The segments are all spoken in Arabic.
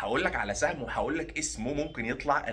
هقول لك على سهم وهقول لك اسمه ممكن يطلع 40%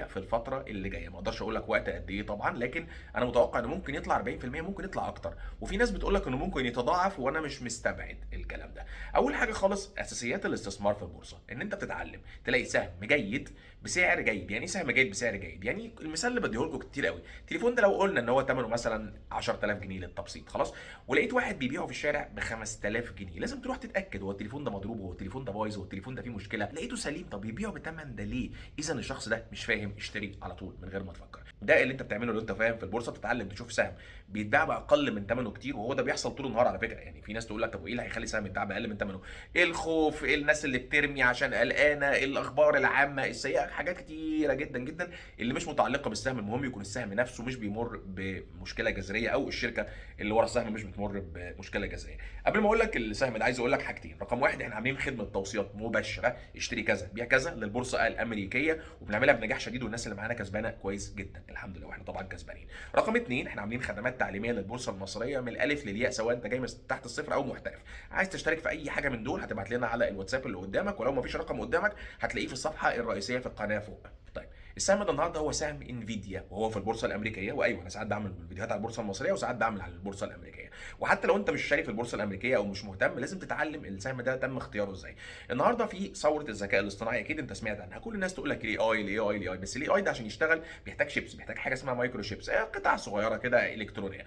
في الفتره اللي جايه. ما اقدرش اقول لك وقت قد ايه طبعا، لكن انا متوقع انه ممكن يطلع 40%، ممكن يطلع اكتر، وفي ناس بتقول لك انه ممكن يتضاعف، وانا مش مستبعد الكلام ده. اول حاجه خالص اساسيات الاستثمار في البورصه، ان انت بتتعلم تلاقي سهم جيد بسعر جيد. يعني ايه سهم جيد بسعر جيد؟ يعني المثال اللي بديه لكم كتير قوي، التليفون ده لو قلنا ان هو ثمنه مثلا 10000 جنيه للتبسيط، خلاص، ولقيت واحد بيبيعه في الشارع ب 5000 جنيه، لازم تروح تتاكد هو التليفون ده مضروب، هو التليفون ده بايظ، هو التليفون ده فيه مشكله. لقيته سليم، طب يبيعه بثمن ده ليه؟ اذا الشخص ده مش فاهم، اشتري على طول من غير ما تفكر. ده اللي انت بتعمله لو انت فاهم في البورصه، بتتعلم تشوف سهم بيتباع باقل من ثمنه كتير، وهو ده بيحصل طول النهار على فكره. يعني في ناس تقول لك طب وايه اللي هيخلي سهم يتباع باقل من ثمنه؟ ايه الخوف، ايه الناس اللي بترمي عشان قلقانه، ايه الاخبار العامه السيئه، حاجات كتيره جدا جدا اللي مش متعلقه بالسهم. المهم يكون السهم نفسه مش بيمر بمشكله جذريه، او الشركه اللي ورا السهم مش بتمر بمشكله جذريه. قبل ما اقول لك السهم ده عايز اقول لك حاجتين. رقم واحد، احنا عاملين خدمه توصيات مباشره، اشتري كذا بيع كذا للبورصه الامريكيه، وبنعملها بنجاح شديد، والناس اللي معانا كسبانه كويس جدا الحمد لله، واحنا طبعا كسبانين. رقم اتنين، احنا عاملين خدمات تعليميه للبورصه المصريه من الالف للياء، سواء انت جاي من تحت الصفر او محترف. عايز تشترك في اي حاجه من دول هتبعت لنا على الواتساب اللي قدامك، ولو ما فيش رقم قدامك هتلاقيه في الصفحه الرئيسيه في القناه فوق. طيب، السهم ده النهارده هو سهم انفيديا، وهو في البورصه الامريكيه. وايوه انا ساعات بعمل فيديوهات على البورصه المصريه، وساعات بعمل على البورصه الامريكيه. وحتى لو انت مش شاري في البورصه الامريكيه او مش مهتم، لازم تتعلم السهم ده تم اختياره ازاي. النهارده في ثوره الذكاء الاصطناعي، اكيد انت سمعت عنها. كل الناس تقول لك الاي اي، بس الاي اي ده عشان يشتغل بيحتاج شيبس، بيحتاج حاجه اسمها مايكرو شيبس، قطع صغيره كده الكترونيه.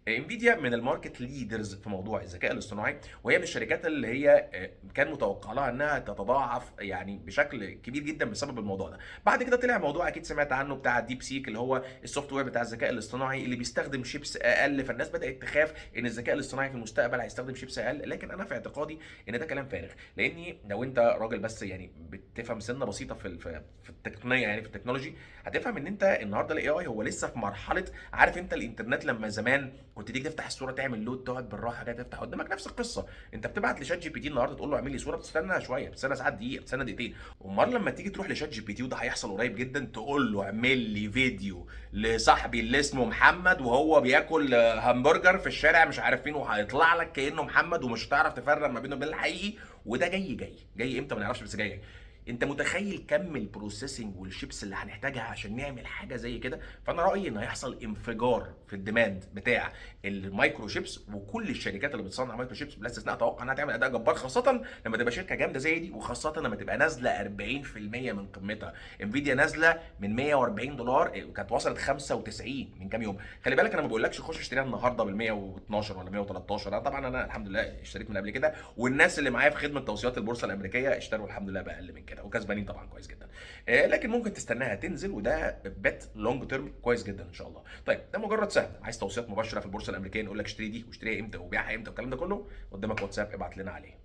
انفيديا من الماركت ليدرز في موضوع الذكاء الاصطناعي، وهي من الشركات اللي هي كان متوقع لها انها تتضاعف يعني بشكل كبير جدا بسبب الموضوع ده. بعد كده طلع موضوع اكيد سمعت عنه، بتاع ديب سيك، اللي هو السوفت وير بتاع الذكاء الاصطناعي اللي بيستخدم شيبس اقل، فالناس بدات تخاف ان الذكاء الاصطناعي في المستقبل هيستخدم شيبس اقل. لكن انا في اعتقادي ان ده كلام فارغ، لاني لو انت راجل بس يعني بتفهم سنه بسيطه في التقنيه، يعني في التكنولوجي، هتفهم ان انت النهارده الاي اي هو لسه في مرحله. عارف انت الانترنت لما زمان كنت تيجي تفتح الصوره تعمل لود، تقعد بالراحه كده تفتح قدامك، نفس القصه. انت بتبعت لشات جي بي تي النهارده تقول له اعمل لي صوره، بتستنى شويه، بتستنى ساعات دقيقه، بتستنى دقيقتين. امال لما تيجي تروح لشات جي بي تي، وده هيحصل قريب جدا، تقول له اعمل لي فيديو لصاحبي اللي اسمه محمد وهو بياكل همبرجر في الشارع مش عارف فين، وهيطلع لك كانه محمد، ومش هتعرف تفرق ما بينه وبين الحقيقي. وده جاي امتى ما نعرفش، بس جاي. انت متخيل كم البروسيسنج والشيبس اللي هنحتاجها عشان نعمل حاجه زي كده؟ فانا رايي ان هيحصل انفجار في الديماند بتاع المايكرو شيبس، وكل الشركات اللي بتصنع مايكرو شيبس بلا استثناء اتوقع انها تعمل اداء جبار، خاصه لما تبقى شركه جامده زي دي، وخاصه لما تبقى نازله 40% من قيمتها. انفيديا نازله من 140 دولار وكانت وصلت 95 من كام يوم. خلي بالك انا ما بقولكش خش اشتريها النهارده بال 112 ولا 113، انا طبعا انا الحمد لله اشتريت من قبل كده، والناس اللي معايا في خدمه توصيات البورصه الامريكيه اشتروا الحمد لله باقل من كده وكسبانين طبعا كويس جدا. لكن ممكن تستناها تنزل، وده بيت لونج تيرم كويس جدا ان شاء الله. طيب، ده مجرد سهم. عايز توصيات مباشره في البورصه الامريكيه، نقول لك اشتري دي واشتريها امتى وبيعها امتى والكلام ده كله، قدامك واتساب ابعت لنا عليه.